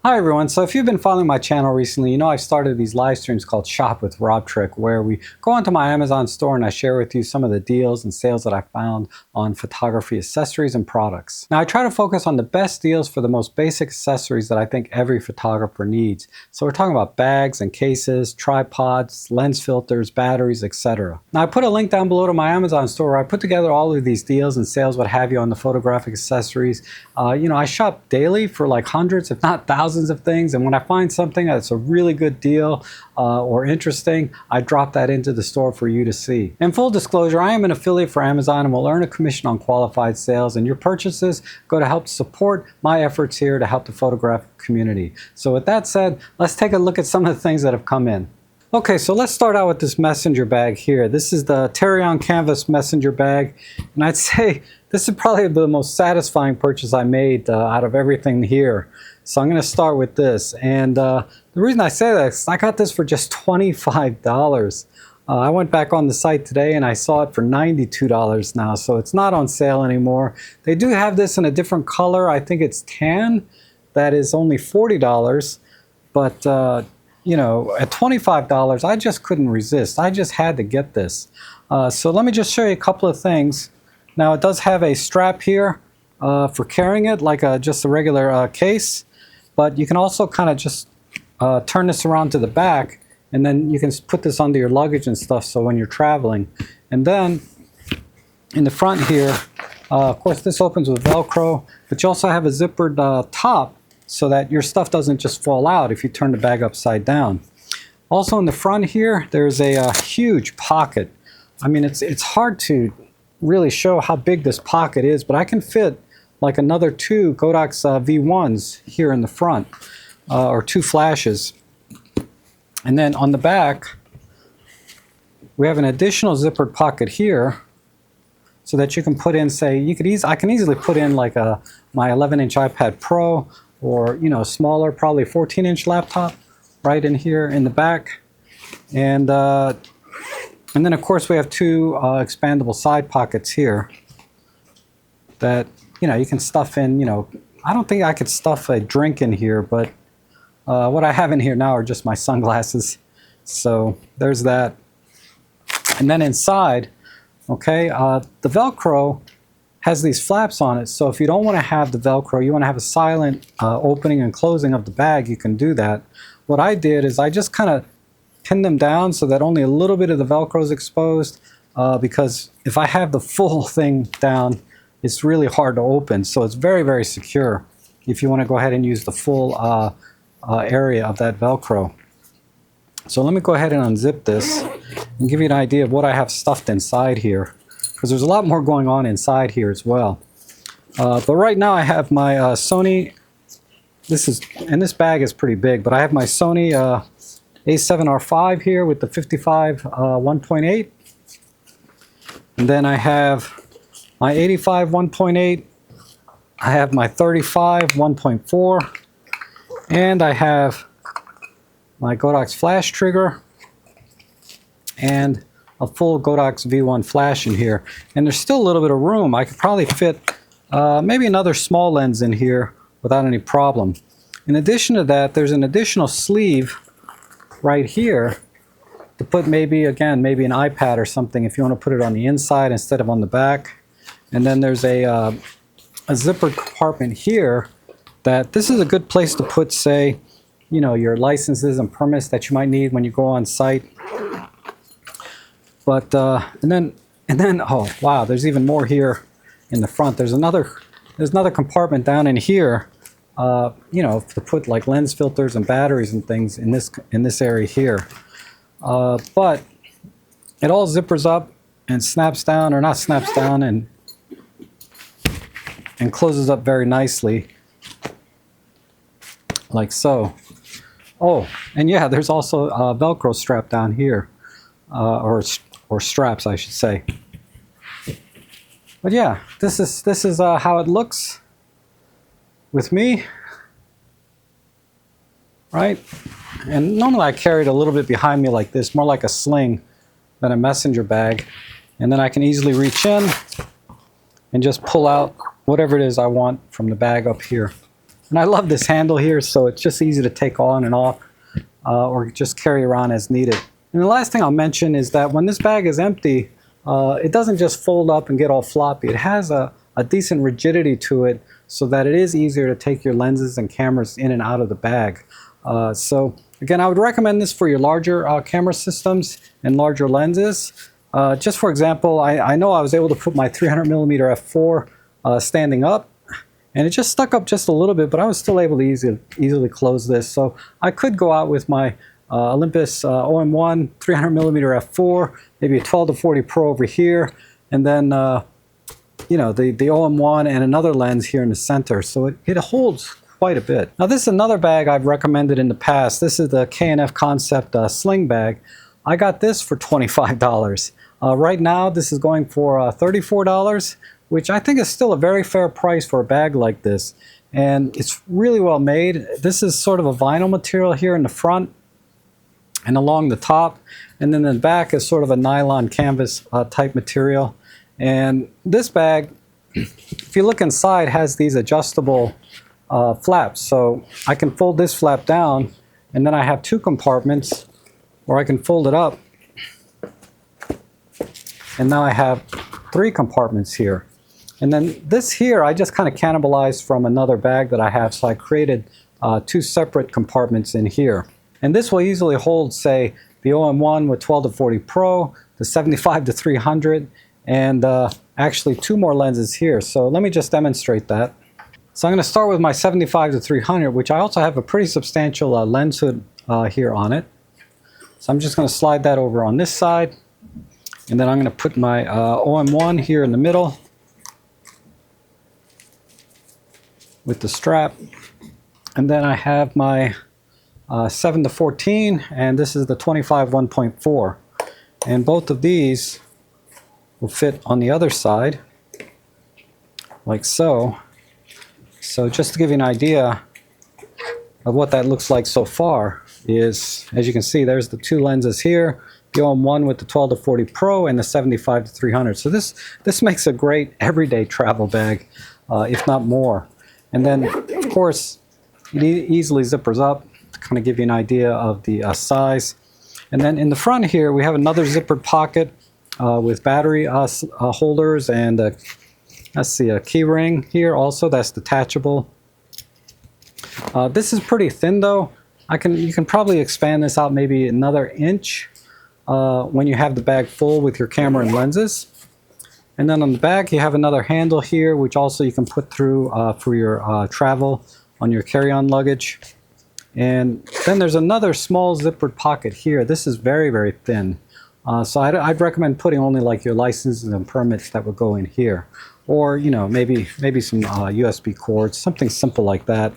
Hi everyone, so if you've been following my channel recently, you know I've started these live streams called Shop with Rob Trick, where we go onto my Amazon store and I share with you some of the deals and sales that I found on photography accessories and products. Now I try to focus on the best deals for the most basic accessories that I think every photographer needs. So we're talking about bags and cases, tripods, lens filters, batteries, etc. Now I put a link down below to my Amazon store where I put together all of these deals and sales, what have you, on the photographic accessories. I shop daily for like hundreds, if not thousands of things, and when I find something that's a really good deal or interesting, I drop that into the store for you to see. In full disclosure, I am an affiliate for Amazon and will earn a commission on qualified sales, and your purchases go to help support my efforts here to help the photographic community. So with that said, let's take a look at some of the things that have come in. Okay, so let's start out with this messenger bag here. This is the Terry-on canvas messenger bag, and I'd say this is probably the most satisfying purchase I made out of everything here. So I'm going to start with this, and the reason I say that is I got this for just $25. I went back on the site today and I saw it for $92 now, so it's not on sale anymore. They do have this in a different color. I think it's tan. That is only $40, but at $25, I just couldn't resist. I just had to get this. So let me just show you a couple of things. Now it does have a strap here for carrying it, like just a regular case, but you can also kind of just turn this around to the back, and then you can put this under your luggage and stuff, so when you're traveling. And then in the front here, of course this opens with Velcro, but you also have a zippered top, so that your stuff doesn't just fall out if you turn the bag upside down. Also in the front here, there's a huge pocket. I mean, it's hard to really show how big this pocket is, but I can fit like another two Kodak's V1s here in the front, or two flashes. And then on the back, we have an additional zippered pocket here, so that you can put in, say, I can easily put in like my 11-inch iPad Pro, or smaller, probably 14-inch laptop right in here in the back. And then of course we have two expandable side pockets here that you can stuff in. I don't think I could stuff a drink in here, but what I have in here now are just my sunglasses. So there's that. And then inside, okay, the Velcro has these flaps on it, so if you don't want to have the Velcro, you want to have a silent opening and closing of the bag, you can do that. What I did is I just kind of pinned them down so that only a little bit of the Velcro is exposed, because if I have the full thing down, it's really hard to open. So it's very, very secure if you want to go ahead and use the full area of that Velcro. So let me go ahead and unzip this and give you an idea of what I have stuffed inside here, because there's a lot more going on inside here as well. But right now I have my Sony, and this bag is pretty big, but I have my Sony A7R5 here with the 55 1.8. And then I have my 85 1.8. I have my 35 1.4. And I have my Kodak's flash trigger and a full Kodak's V1 flash in here. And there's still a little bit of room. I could probably fit maybe another small lens in here without any problem. In addition to that, there's an additional sleeve right here to put maybe an iPad or something if you want to put it on the inside instead of on the back. And then there's a zippered compartment here that this is a good place to put, say, your licenses and permits that you might need when you go on site. But and then oh wow, there's even more here in the front. There's another compartment down in here, to put like lens filters and batteries and things in this area here. But it all zippers up and snaps down, or not snaps down, and closes up very nicely, like so. Oh, and yeah, there's also a Velcro strap down here, or straps, I should say. But yeah, this is how it looks with me, right? And normally I carry it a little bit behind me like this, more like a sling than a messenger bag. And then I can easily reach in and just pull out whatever it is I want from the bag up here. And I love this handle here, so it's just easy to take on and off or just carry around as needed. And the last thing I'll mention is that when this bag is empty, it doesn't just fold up and get all floppy. It has a decent rigidity to it so that it is easier to take your lenses and cameras in and out of the bag. So again, I would recommend this for your larger camera systems and larger lenses. Just for example, I know I was able to put my 300mm f4 standing up, and it just stuck up just a little bit, but I was still able to easily close this. So I could go out with my Olympus OM1 300mm f4, maybe a 12-40 Pro over here, and then you know, the OM1 and another lens here in the center. So it holds quite a bit. Now this is another bag I've recommended in the past. This is the K&F Concept Sling Bag. I got this for $25. Right now this is going for $34, which I think is still a very fair price for a bag like this. And it's really well made. This is sort of a vinyl material here in the front and along the top. And then the back is sort of a nylon canvas type material. And this bag, if you look inside, has these adjustable flaps. So I can fold this flap down, and then I have two compartments, or I can fold it up. And now I have three compartments here. And then this here, I just kind of cannibalized from another bag that I have, so I created two separate compartments in here. And this will easily hold, say, the OM1 with 12-40 Pro, the 75-300, and actually two more lenses here. So let me just demonstrate that. So I'm going to start with my 75-300, which I also have a pretty substantial lens hood here on it. So I'm just going to slide that over on this side. And then I'm going to put my OM1 here in the middle with the strap. And then I have my 7-14, and this is the 25 1.4. And both of these will fit on the other side, like so. So just to give you an idea of what that looks like so far is, as you can see, there's the two lenses here, the OM1 with the 12-40 Pro and the 75-300. So this makes a great everyday travel bag, if not more. And then, of course, it easily zippers up to kind of give you an idea of the size. And then in the front here, we have another zippered pocket with battery holders and let's see, a key ring here also that's detachable. This is pretty thin though. You can probably expand this out maybe another inch when you have the bag full with your camera and lenses. And then on the back you have another handle here, which also you can put through for your travel on your carry-on luggage. And then there's another small zippered pocket here. This is very, very thin. So I'd recommend putting only like your licenses and permits that would go in here. Or, you know, maybe some USB cords, something simple like that.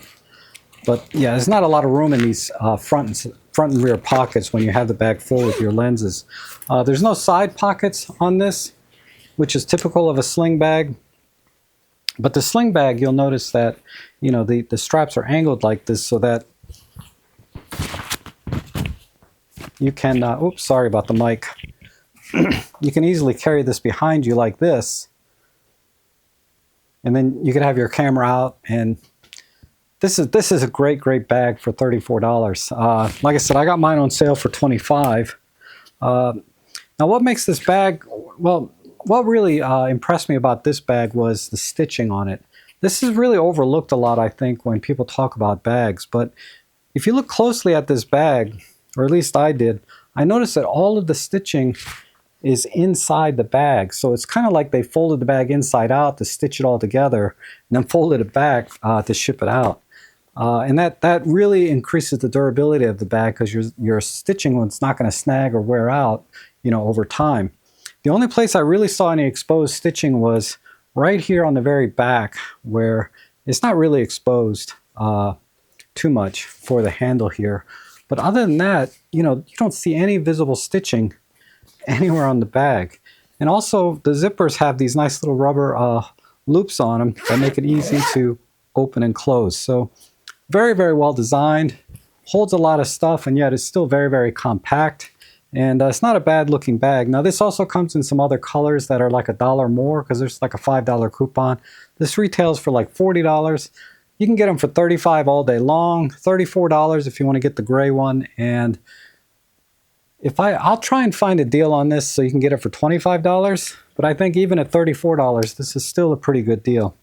But yeah, there's not a lot of room in these front and rear pockets when you have the bag full with your lenses. There's no side pockets on this, which is typical of a sling bag. But the sling bag, you'll notice that, you know, the straps are angled like this so that you can, oops, sorry about the mic. You can easily carry this behind you like this. And then you can have your camera out, and this is a great bag for $34. Like I said, I got mine on sale for $25. Now what makes this bag, well, what really impressed me about this bag was the stitching on it. This is really overlooked a lot, I think, when people talk about bags. But if you look closely at this bag, or at least I did, I noticed that all of the stitching is inside the bag. So it's kind of like they folded the bag inside out to stitch it all together, and then folded it back to ship it out. And that really increases the durability of the bag, because your stitching one's not going to snag or wear out, you know, over time. The only place I really saw any exposed stitching was right here on the very back, where it's not really exposed too much for the handle here. But other than that, you know, you don't see any visible stitching anywhere on the bag. And also the zippers have these nice little rubber loops on them that make it easy to open and close. So very, very well designed, holds a lot of stuff, and yet it's still very, very compact. And it's not a bad looking bag. Now this also comes in some other colors that are like $1 more, because there's like a $5 coupon. This retails for like $40. You can get them for $35 all day long, $34 if you want to get the gray one. And I'll try and find a deal on this so you can get it for $25, but I think even at $34, this is still a pretty good deal.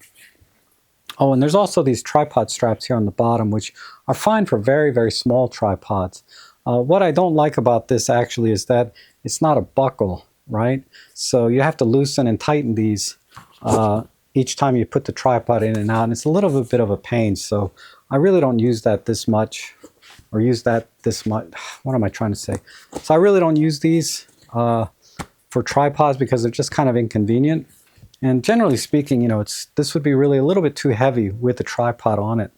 Oh, and there's also these tripod straps here on the bottom, which are fine for very, very small tripods. What I don't like about this actually is that it's not a buckle, right? So you have to loosen and tighten these each time you put the tripod in and out, and it's a little bit of a pain. So I really don't use that this much, or use that this much. What am I trying to say? So I really don't use these for tripods because they're just kind of inconvenient. And generally speaking, you know, this would be really a little bit too heavy with the tripod on it.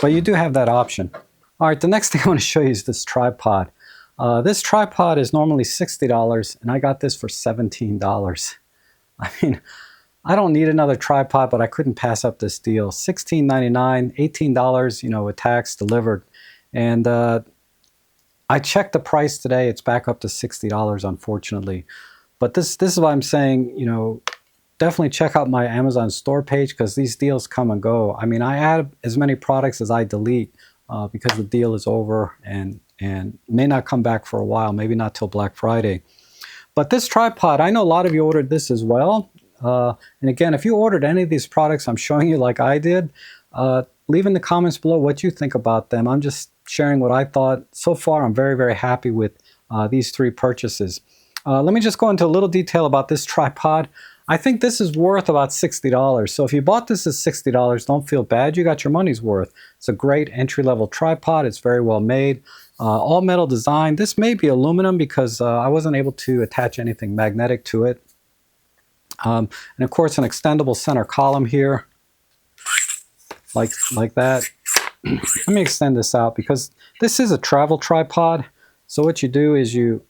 But you do have that option. All right, the next thing I want to show you is this tripod. This tripod is normally $60, and I got this for $17. I mean, I don't need another tripod, but I couldn't pass up this deal. $16.99, $18, you know, with tax delivered. And I checked the price today. It's back up to $60, unfortunately. But this is why I'm saying, you know, definitely check out my Amazon store page because these deals come and go. I mean, I add as many products as I delete because the deal is over and may not come back for a while, maybe not till Black Friday. But this tripod, I know a lot of you ordered this as well. And again, if you ordered any of these products I'm showing you like I did, leave in the comments below what you think about them. I'm just sharing what I thought. So far, I'm very, very happy with these three purchases. Let me just go into a little detail about this tripod. I think this is worth about $60. So if you bought this at $60, don't feel bad. You got your money's worth. It's a great entry-level tripod. It's very well made. All metal design. This may be aluminum because I wasn't able to attach anything magnetic to it. And of course, an extendable center column here, like that. Let me extend this out because this is a travel tripod. So what you do is you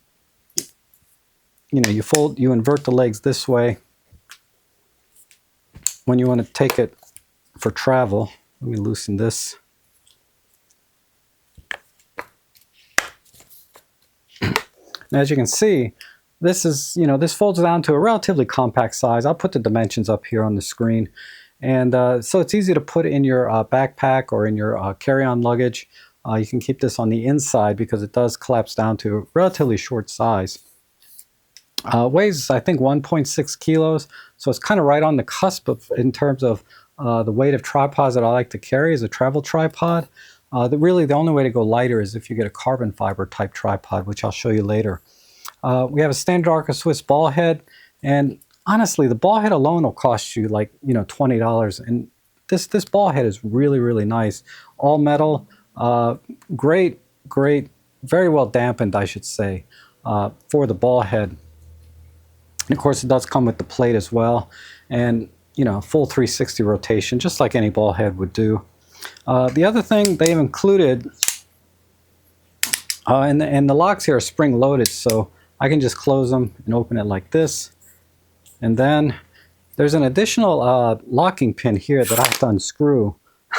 invert the legs this way when you want to take it for travel. Let me loosen this. And as you can see, this is, you know, this folds down to a relatively compact size. I'll put the dimensions up here on the screen. And so it's easy to put in your backpack or in your carry-on luggage. You can keep this on the inside because it does collapse down to a relatively short size. Weighs, I think, 1.6 kilos. So it's kind of right on the cusp of, in terms of the weight of tripods that I like to carry as a travel tripod. Really, the only way to go lighter is if you get a carbon fiber type tripod, which I'll show you later. We have a standard Arca Swiss ball head, and honestly, the ball head alone will cost you like, you know, $20. And this ball head is really, really nice. All metal, great, very well dampened, I should say, for the ball head. And of course, it does come with the plate as well, and you know, full 360 rotation, just like any ball head would do. The other thing they've included, and the locks here are spring loaded, so I can just close them and open it like this. And then there's an additional locking pin here that I have to unscrew.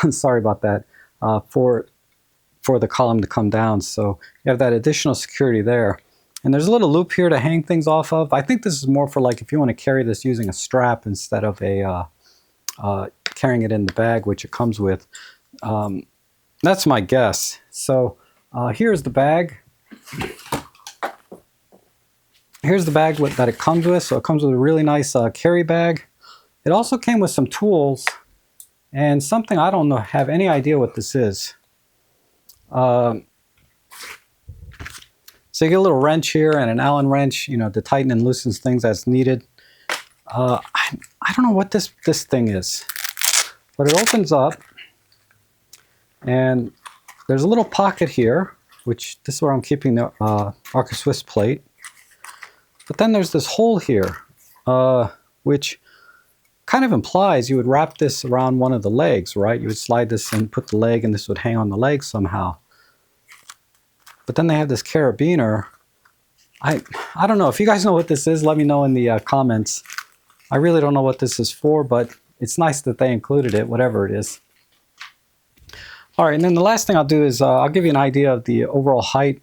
Sorry about that, for the column to come down. So you have that additional security there. And there's a little loop here to hang things off of. I think this is more for like if you want to carry this using a strap instead of a carrying it in the bag, which it comes with. That's my guess. So here's the bag. Here's the bag that it comes with. So it comes with a really nice carry bag. It also came with some tools and something I don't know, have any idea what this is. So you get a little wrench here and an Allen wrench, you know, to tighten and loosen things as needed. I don't know what this thing is, but it opens up and there's a little pocket here, which this is where I'm keeping the Arca Swiss plate. But then there's this hole here, which kind of implies you would wrap this around one of the legs, right? You would slide this and put the leg and this would hang on the leg somehow. But then they have this carabiner. I don't know. If you guys know what this is, let me know in the comments. I really don't know what this is for, but it's nice that they included it, whatever it is. All right, and then the last thing I'll do is I'll give you an idea of the overall height.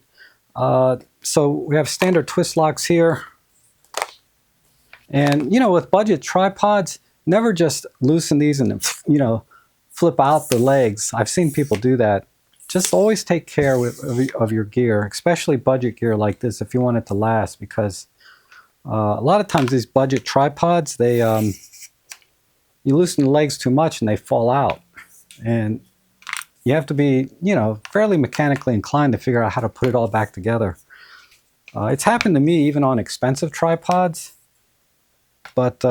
So we have standard twist locks here. And, you know, with budget tripods, never just loosen these and, you know, flip out the legs. I've seen people do that. Just always take care of your gear, especially budget gear like this if you want it to last, because a lot of times these budget tripods, they you loosen the legs too much and they fall out. And you have to be, you know, fairly mechanically inclined to figure out how to put it all back together. It's happened to me even on expensive tripods, but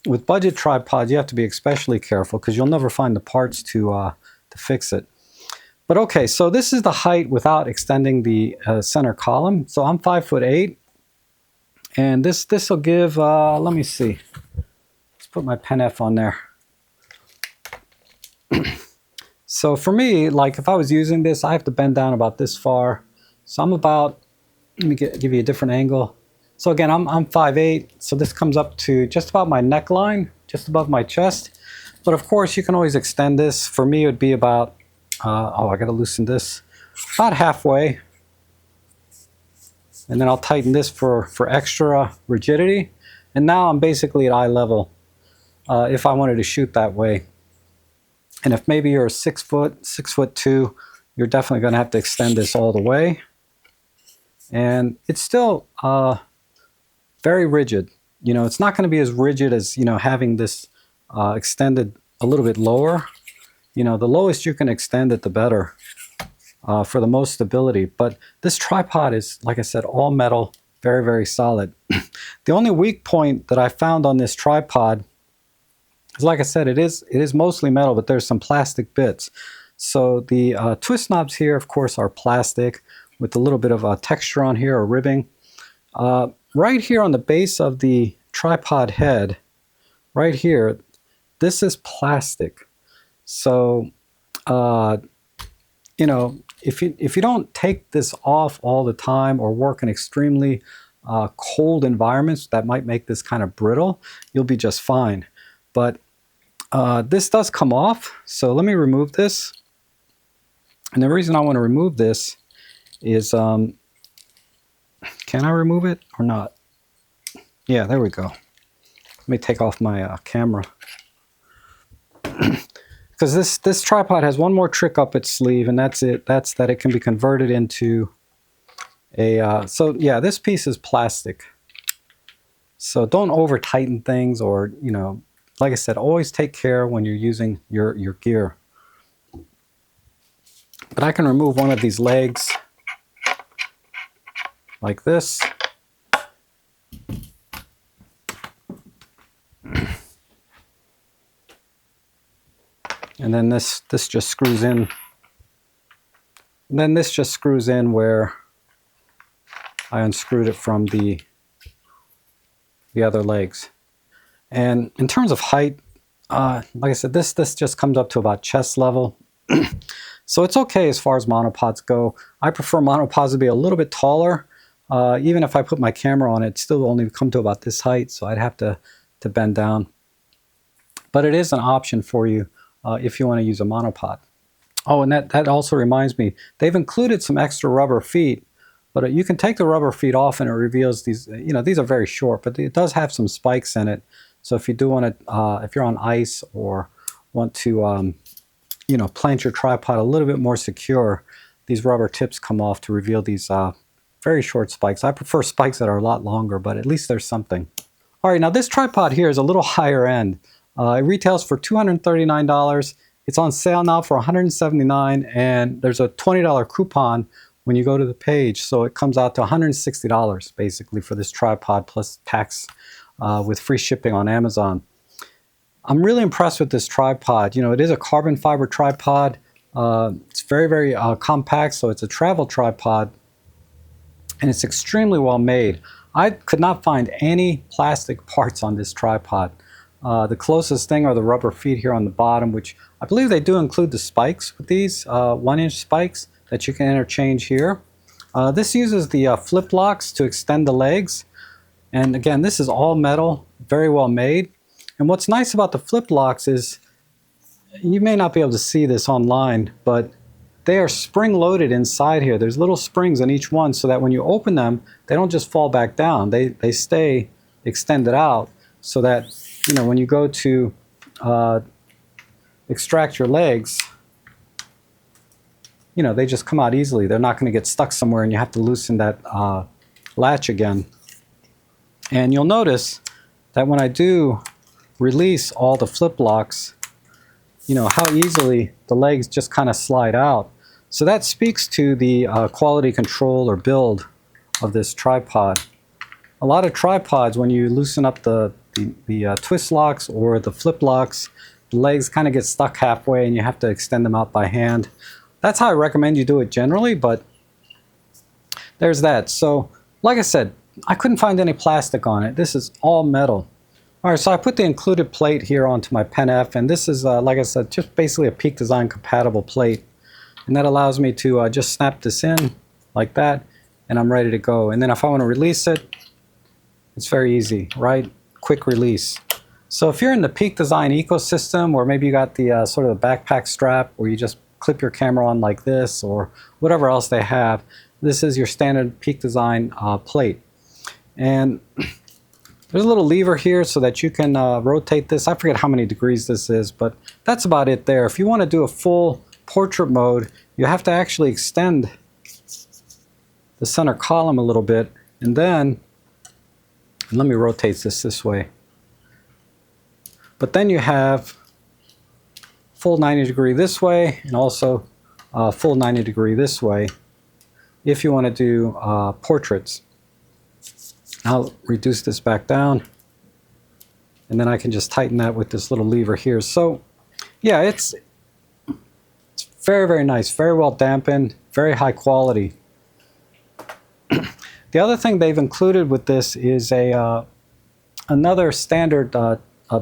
with budget tripods, you have to be especially careful because you'll never find the parts to fix it. But okay, so this is the height without extending the center column. So I'm 5'8", and this will give. Let me see. Let's put my K&F on there. So for me, like if I was using this, I have to bend down about this far. So I'm about. Let me give you a different angle. So again, I'm 5'8", so this comes up to just about my neckline, just above my chest. But of course, you can always extend this. For me, it would be about. I got to loosen this about halfway, and then I'll tighten this for extra rigidity. And now I'm basically at eye level if I wanted to shoot that way. And if maybe you're 6 foot, 6'2", you're definitely going to have to extend this all the way. And it's still very rigid. You know, it's not going to be as rigid as, you know, having this extended a little bit lower. You know, the lowest you can extend it, the better for the most stability. But this tripod is, like I said, all metal, very, very solid. The only weak point that I found on this tripod is, like I said, it is mostly metal, but there's some plastic bits. So the twist knobs here, of course, are plastic with a little bit of texture on here, or ribbing. Right here on the base of the tripod head, right here, this is plastic. So, you know, if you don't take this off all the time or work in extremely cold environments that might make this kind of brittle, you'll be just fine. But this does come off, so let me remove this. And the reason I want to remove this is, can I remove it or not? Yeah, there we go. Let me take off my camera. Because this tripod has one more trick up its sleeve, and that's it. That's that it can be converted into a, so yeah, this piece is plastic. So don't over tighten things, or, you know, like I said, always take care when you're using your gear. But I can remove one of these legs like this. And then this just screws in. And then this just screws in where I unscrewed it from the other legs. And in terms of height, like I said, this just comes up to about chest level. So it's okay as far as monopods go. I prefer monopods to be a little bit taller. Even if I put my camera on it, still only come to about this height, so I'd have to bend down. But it is an option for you if you want to use a monopod. Oh, and that also reminds me, they've included some extra rubber feet, but you can take the rubber feet off and it reveals these, you know, these are very short, but it does have some spikes in it. So if you do want to, if you're on ice or want to, you know, plant your tripod a little bit more secure, these rubber tips come off to reveal these very short spikes. I prefer spikes that are a lot longer, but at least there's something. All right, now this tripod here is a little higher end. It retails for $239. It's on sale now for $179, and there's a $20 coupon when you go to the page. So it comes out to $160 basically for this tripod plus tax with free shipping on Amazon. I'm really impressed with this tripod. You know, it is a carbon fiber tripod. It's very, very compact, so it's a travel tripod, and it's extremely well made. I could not find any plastic parts on this tripod. The closest thing are the rubber feet here on the bottom, which I believe they do include the spikes with these 1-inch spikes that you can interchange here. This uses the flip locks to extend the legs. And again, this is all metal, very well made. And what's nice about the flip locks is, you may not be able to see this online, but they are spring loaded inside here. There's little springs in each one so that when you open them, they don't just fall back down. They stay extended out so that, you know, when you go to, extract your legs, you know, they just come out easily. They're not going to get stuck somewhere and you have to loosen that latch again. And you'll notice that when I do release all the flip locks, you know, how easily the legs just kind of slide out. So that speaks to the quality control or build of this tripod. A lot of tripods, when you loosen up the twist locks or the flip locks, the legs kind of get stuck halfway and you have to extend them out by hand. That's how I recommend you do it generally, but there's that. So, like I said, I couldn't find any plastic on it. This is all metal. All right, so I put the included plate here onto my K&F, and this is, like I said, just basically a Peak Design compatible plate. And that allows me to just snap this in like that, and I'm ready to go. And then if I want to release it, it's very easy, right? Quick release. So if you're in the Peak Design ecosystem, or maybe you got the sort of the backpack strap where you just clip your camera on like this, or whatever else they have, this is your standard Peak Design plate. And there's a little lever here so that you can rotate this. I forget how many degrees this is, but that's about it there. If you want to do a full portrait mode, you have to actually extend the center column a little bit, and then, let me rotate this way. But then you have full 90 degree this way, and also full 90 degree this way if you want to do portraits. I'll reduce this back down, and then I can just tighten that with this little lever here. So yeah, it's very, very nice, very well dampened, very high quality. The other thing they've included with this is another standard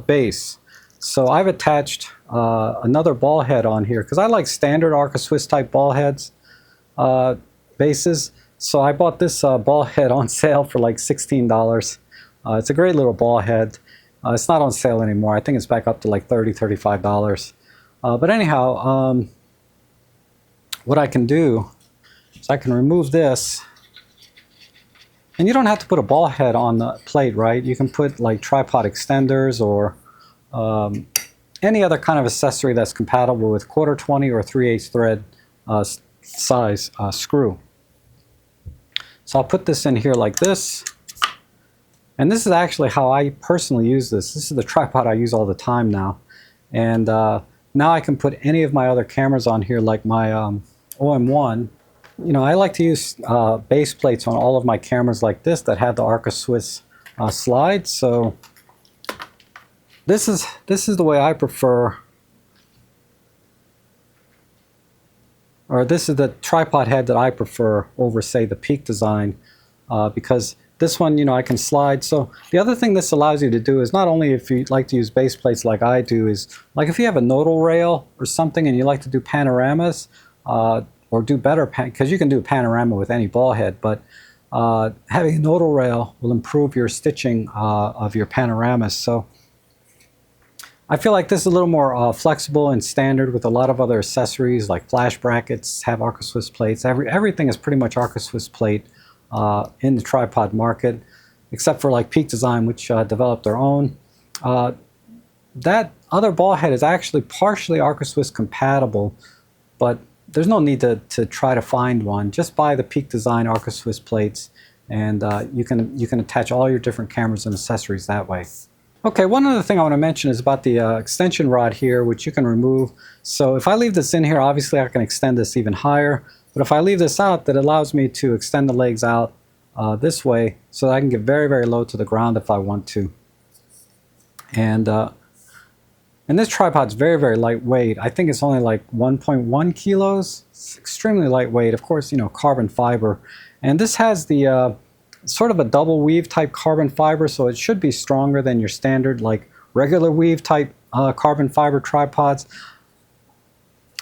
base. So I've attached another ball head on here because I like standard Arca Swiss type ball heads bases. So I bought this ball head on sale for like $16. It's a great little ball head. It's not on sale anymore. I think it's back up to like $30, $35. But anyhow, what I can do is I can remove this. And you don't have to put a ball head on the plate, right? You can put like tripod extenders or any other kind of accessory that's compatible with 1/4 or 3/8 thread size screw. So I'll put this in here like this. And this is actually how I personally use this. This is the tripod I use all the time now. And now I can put any of my other cameras on here, like my OM1. You know, I like to use base plates on all of my cameras like this that have the Arca Swiss slide. So this is the way I prefer, or this is the tripod head that I prefer over, say, the Peak Design, because this one, you know, I can slide. So the other thing this allows you to do is, not only if you like to use base plates like I do, is like if you have a nodal rail or something and you like to do panoramas, or do better, because you can do panorama with any ball head, but having a nodal rail will improve your stitching of your panoramas. So I feel like this is a little more flexible and standard with a lot of other accessories, like flash brackets have Arca Swiss plates. Everything is pretty much Arca Swiss plate in the tripod market, except for like Peak Design, which developed their own. That other ball head is actually partially Arca Swiss compatible, but there's no need to try to find one. Just buy the Peak Design Arca Swiss plates, and you can attach all your different cameras and accessories that way. Okay, one other thing I want to mention is about the extension rod here, which you can remove. So if I leave this in here, obviously I can extend this even higher. But if I leave this out, that allows me to extend the legs out this way, so that I can get very, very low to the ground if I want to. And this tripod's very, very lightweight. I think it's only like 1.1 kilos. It's extremely lightweight. Of course, you know, carbon fiber. And this has the sort of a double weave type carbon fiber, so it should be stronger than your standard, like regular weave type carbon fiber tripods.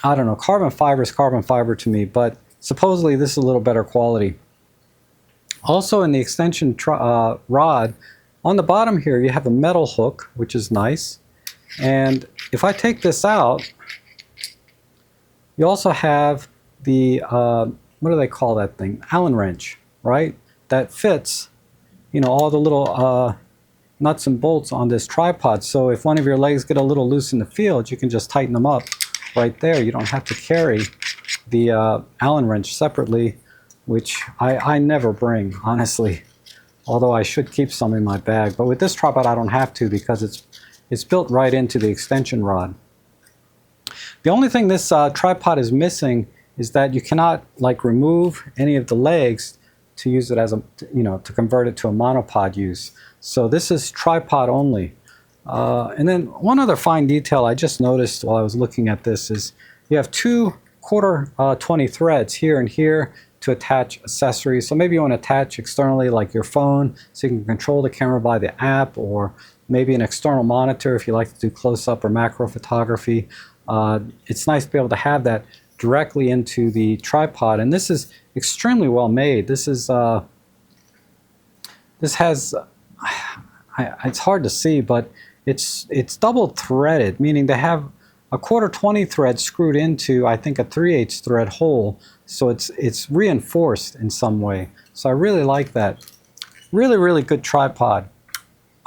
I don't know, carbon fiber is carbon fiber to me, but supposedly this is a little better quality. Also in the extension rod, on the bottom here you have a metal hook, which is nice. And if I take this out, you also have the, what do they call that thing? Allen wrench, right? That fits, you know, all the little nuts and bolts on this tripod. So if one of your legs get a little loose in the field, you can just tighten them up right there. You don't have to carry the Allen wrench separately, which I never bring, honestly. Although I should keep some in my bag. But with this tripod, I don't have to because it's built right into the extension rod. The only thing this tripod is missing is that you cannot like remove any of the legs to use it as a, to convert it to a monopod use. So this is tripod only. And then one other fine detail I just noticed while I was looking at this is you have two 1/4 20 threads here and here to attach accessories. So maybe you want to attach externally like your phone so you can control the camera by the app, or maybe an external monitor if you like to do close-up or macro photography. It's nice to be able to have that directly into the tripod, and this is extremely well made. This is this has it's hard to see, but it's double threaded, meaning they have a 1/4 20 thread screwed into, I think, a 3/8 thread hole, so it's reinforced in some way. So I really like that. Really good tripod.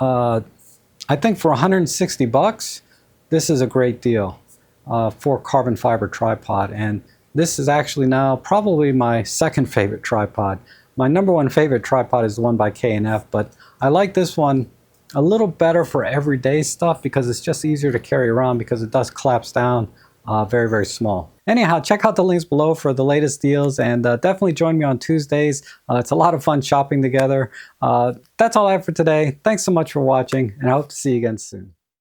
I think for 160 bucks, this is a great deal for carbon fiber tripod. And this is actually now probably my second favorite tripod. My #1 favorite tripod is the one by K&F, but I like this one a little better for everyday stuff because it's just easier to carry around because it does collapse down very small. Anyhow, check out the links below for the latest deals, and definitely join me on Tuesdays. It's a lot of fun shopping together. That's all I have for today. Thanks so much for watching, and I hope to see you again soon.